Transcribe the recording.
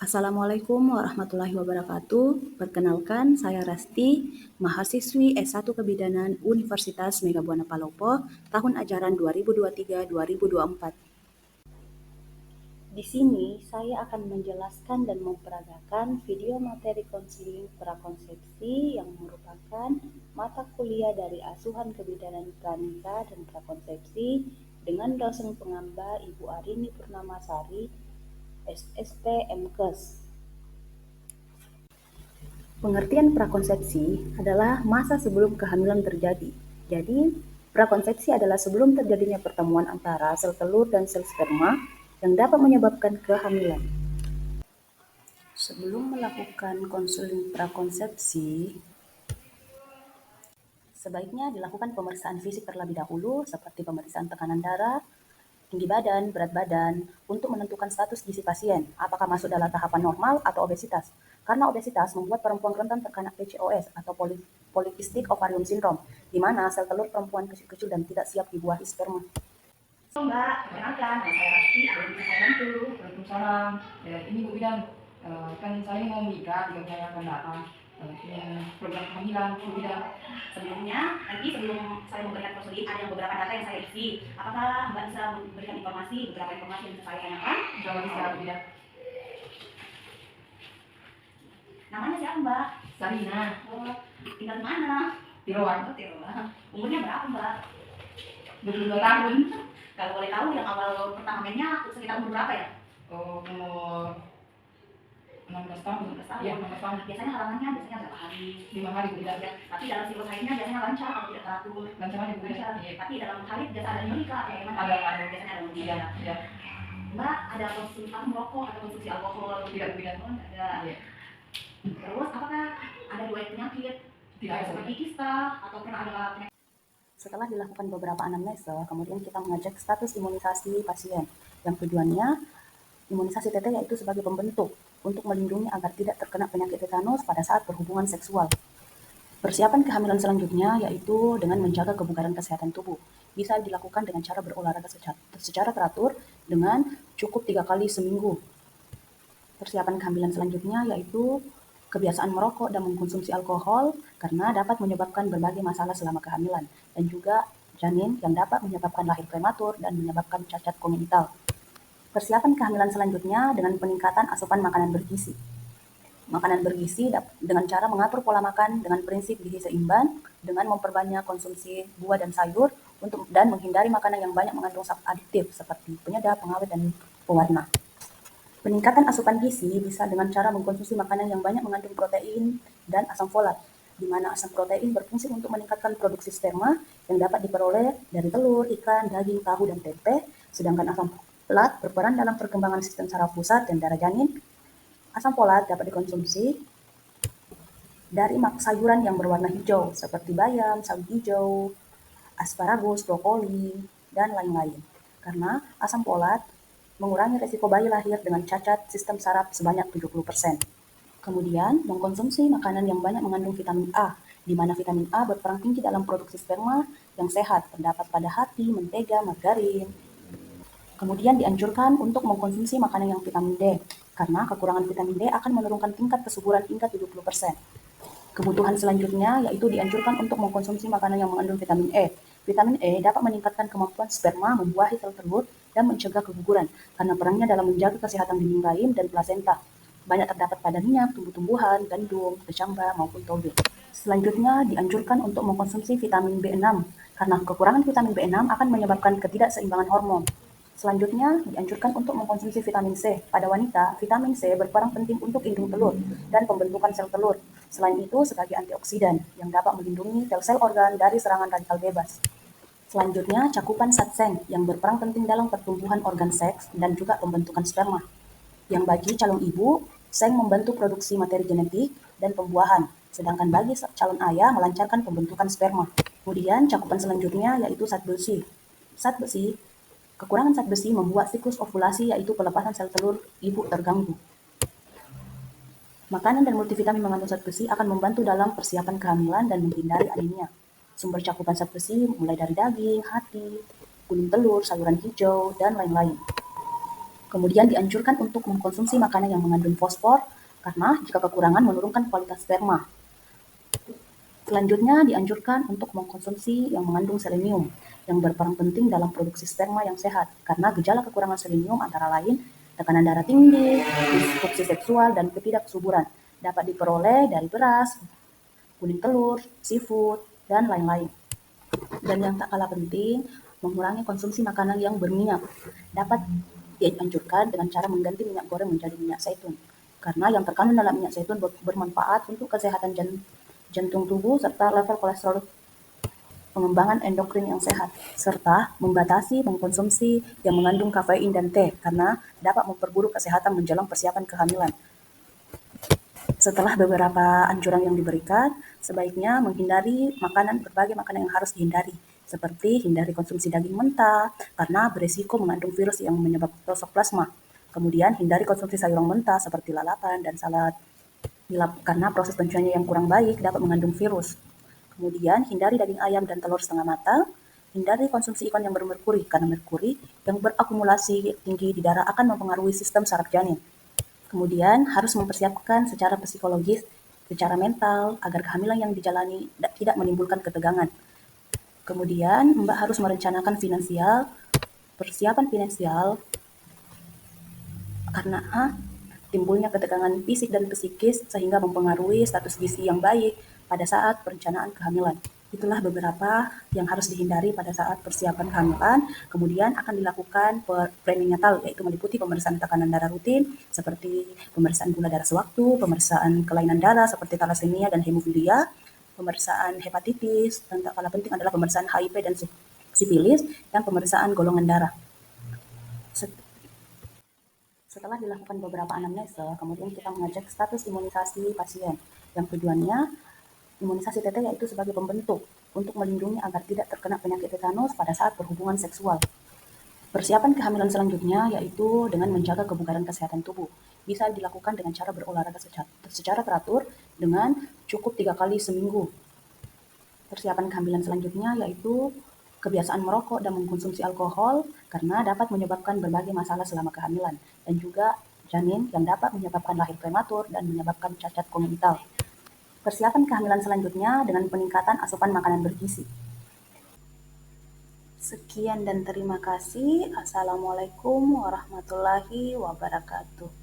Assalamualaikum warahmatullahi wabarakatuh. Perkenalkan, saya Rasti, mahasiswi S1 Kebidanan Universitas Meghabuana Palopo, tahun ajaran 2023-2024. Di sini saya akan menjelaskan dan memperagakan video materi konseling prakonsepsi yang merupakan mata kuliah dari asuhan kebidanan pranikah dan prakonsepsi dengan dosen pengambar Ibu Arini Purnamasari, SST MKes. Pengertian prakonsepsi adalah masa sebelum kehamilan terjadi. Jadi, prakonsepsi adalah sebelum terjadinya pertemuan antara sel telur dan sel sperma yang dapat menyebabkan kehamilan. Sebelum melakukan konseling prakonsepsi, sebaiknya dilakukan pemeriksaan fisik terlebih dahulu seperti pemeriksaan tekanan darah, tinggi badan, berat badan, untuk menentukan status gizi pasien, apakah masuk dalam tahapan normal atau obesitas. Karena obesitas membuat perempuan rentan terkena PCOS atau Polycystic Ovarium Syndrome, di mana sel telur perempuan kecil-kecil dan tidak siap dibuahi sperma. Halo Mbak, perkenalkan, saya Rasti, ada yang bisa saya bantu. Waalaikumsalam. Ini Bu Bidan, kan saya mau menikah 3 bulan yang akan datang. Program kehamilan Bu Bidan. Sebelumnya, nanti sebelum saya memberikan konseling, ada beberapa data yang saya isi. Apakah Mbak bisa memberikan beberapa informasi yang bisa saya tanyakan? Insya Allah bisa Bu Bidan. Namanya siapa Mbak? Sarina. Oh, tinggal di mana? Tiroan. Oh, Tiroan. Umurnya berapa Mbak? 22 tahun. Kalau boleh tahu, yang awal pertama mainnya sekitar umur berapa ya? Umur 16 tahun. 16 tahun. Iya, 16 tahun. Biasanya halangannya berapa hari? 5 hari Bu Bidan. Ya, tapi dalam siklus haidnya biasanya lancar atau tidak teratur? Lancar aja Bu Bidan. Iya. Tapi dalam haid biasa ada nyeri kah? Bagaimana? Ada. Biasanya ada nyeri. Iya, iya. Mbak, ada konsumsi merokok atau konsumsi alkohol? Tidak Bu Bidan. Oh, tidak ada. Iya. Terus apakah ada riwayat penyakit? Tidak ada. Seperti kista atau pernah ada penyakit? Setelah dilakukan beberapa anamnesa, kemudian kita mengecek status imunisasi pasien, yang tujuannya imunisasi TT yaitu sebagai pembentuk untuk melindungi agar tidak terkena penyakit tetanus pada saat berhubungan seksual. Persiapan kehamilan selanjutnya yaitu dengan menjaga kebugaran kesehatan tubuh. Bisa dilakukan dengan cara berolahraga secara teratur dengan cukup 3 kali seminggu. Persiapan kehamilan selanjutnya yaitu kebiasaan merokok dan mengkonsumsi alkohol karena dapat menyebabkan berbagai masalah selama kehamilan dan juga janin yang dapat menyebabkan lahir prematur dan menyebabkan cacat kongenital. Persiapan kehamilan selanjutnya dengan peningkatan asupan makanan bergizi. Makanan bergizi dengan cara mengatur pola makan dengan prinsip gizi seimbang dengan memperbanyak konsumsi buah dan sayur dan menghindari makanan yang banyak mengandung zat adiktif seperti penyedap, pengawet, dan pewarna. Peningkatan asupan gizi bisa dengan cara mengkonsumsi makanan yang banyak mengandung protein dan asam folat, di mana asam protein berfungsi untuk meningkatkan produksi sperma yang dapat diperoleh dari telur, ikan, daging, tahu, dan tempe, sedangkan asam folat berperan dalam perkembangan sistem saraf pusat dan darah janin. Asam folat dapat dikonsumsi dari sayuran yang berwarna hijau, seperti bayam, sawi hijau, asparagus, brokoli, dan lain-lain. Karena asam folat mengurangi resiko bayi lahir dengan cacat sistem saraf sebanyak 70%. Kemudian, mengkonsumsi makanan yang banyak mengandung vitamin A, di mana vitamin A berperan tinggi dalam produksi sperma yang sehat, terdapat pada hati, mentega, margarin. Kemudian dianjurkan untuk mengkonsumsi makanan yang vitamin D, karena kekurangan vitamin D akan menurunkan tingkat kesuburan hingga 70%. Kebutuhan selanjutnya yaitu dianjurkan untuk mengkonsumsi makanan yang mengandung vitamin E. Vitamin E dapat meningkatkan kemampuan sperma membuahi sel telur dan mencegah keguguran karena perannya dalam menjaga kesehatan dinding rahim dan plasenta. Banyak terdapat pada minyak, tumbuh-tumbuhan, gandum, kecamba, maupun toge. Selanjutnya dianjurkan untuk mengkonsumsi vitamin B6 karena kekurangan vitamin B6 akan menyebabkan ketidakseimbangan hormon. Selanjutnya, dianjurkan untuk mengkonsumsi vitamin C. Pada wanita, vitamin C berperan penting untuk indung telur dan pembentukan sel telur. Selain itu, sebagai antioksidan yang dapat melindungi sel-sel organ dari serangan radikal bebas. Selanjutnya, cakupan zat seng yang berperan penting dalam pertumbuhan organ seks dan juga pembentukan sperma. Yang bagi calon ibu, seng membantu produksi materi genetik dan pembuahan, sedangkan bagi calon ayah melancarkan pembentukan sperma. Kemudian, cakupan selanjutnya yaitu zat besi. Kekurangan zat besi membuat siklus ovulasi yaitu pelepasan sel telur ibu terganggu. Makanan dan multivitamin mengandung zat besi akan membantu dalam persiapan kehamilan dan menghindari anemia. Sumber cakupan zat besi mulai dari daging, hati, kuning telur, sayuran hijau, dan lain-lain. Kemudian dianjurkan untuk mengkonsumsi makanan yang mengandung fosfor, karena jika kekurangan menurunkan kualitas sperma. Selanjutnya dianjurkan untuk mengkonsumsi yang mengandung selenium, yang berperan penting dalam produksi sperma yang sehat, karena gejala kekurangan selenium antara lain tekanan darah tinggi, disfungsi seksual, dan ketidaksuburan. Dapat diperoleh dari beras, kuning telur, seafood, dan lain-lain. Dan yang tak kalah penting, mengurangi konsumsi makanan yang berminyak. Dapat dianjurkan dengan cara mengganti minyak goreng menjadi minyak zaitun. Karena yang terkandung dalam minyak zaitun bermanfaat untuk kesehatan jantung tubuh serta level kolesterol, pengembangan endokrin yang sehat, serta membatasi mengkonsumsi yang mengandung kafein dan teh karena dapat memperburuk kesehatan menjelang persiapan kehamilan. Setelah beberapa anjuran yang diberikan, sebaiknya menghindari berbagai makanan yang harus dihindari, seperti hindari konsumsi daging mentah karena berisiko mengandung virus yang menyebabkan toksoplasma. Kemudian hindari konsumsi sayuran mentah seperti lalapan dan salad karena proses pencuciannya yang kurang baik dapat mengandung virus. Kemudian hindari daging ayam dan telur setengah matang. Hindari konsumsi ikan yang bermerkuri karena merkuri yang berakumulasi tinggi di darah akan mempengaruhi sistem saraf janin. Kemudian harus mempersiapkan secara psikologis, secara mental, agar kehamilan yang dijalani tidak menimbulkan ketegangan. Kemudian Mbak harus merencanakan persiapan finansial karena timbulnya ketegangan fisik dan psikis sehingga mempengaruhi status gizi yang baik pada saat perencanaan kehamilan. Itulah beberapa yang harus dihindari pada saat persiapan kehamilan. Kemudian akan dilakukan prenatal, yaitu meliputi pemeriksaan tekanan darah rutin seperti pemeriksaan gula darah sewaktu, pemeriksaan kelainan darah seperti thalassemia dan hemofilia, pemeriksaan hepatitis, dan tak kalah penting adalah pemeriksaan HIV dan sifilis, dan pemeriksaan golongan darah. Setelah dilakukan beberapa anamnesa, kemudian kita mengecek status imunisasi pasien, yang tujuannya imunisasi TT yaitu sebagai pembentuk untuk melindungi agar tidak terkena penyakit tetanus pada saat berhubungan seksual. Persiapan kehamilan selanjutnya yaitu dengan menjaga kebugaran kesehatan tubuh. Bisa dilakukan dengan cara berolahraga secara teratur dengan cukup 3 kali seminggu. Persiapan kehamilan selanjutnya yaitu kebiasaan merokok dan mengkonsumsi alkohol karena dapat menyebabkan berbagai masalah selama kehamilan dan juga janin yang dapat menyebabkan lahir prematur dan menyebabkan cacat kongenital. Persiapan kehamilan selanjutnya dengan peningkatan asupan makanan bergizi. Sekian dan terima kasih. Assalamualaikum warahmatullahi wabarakatuh.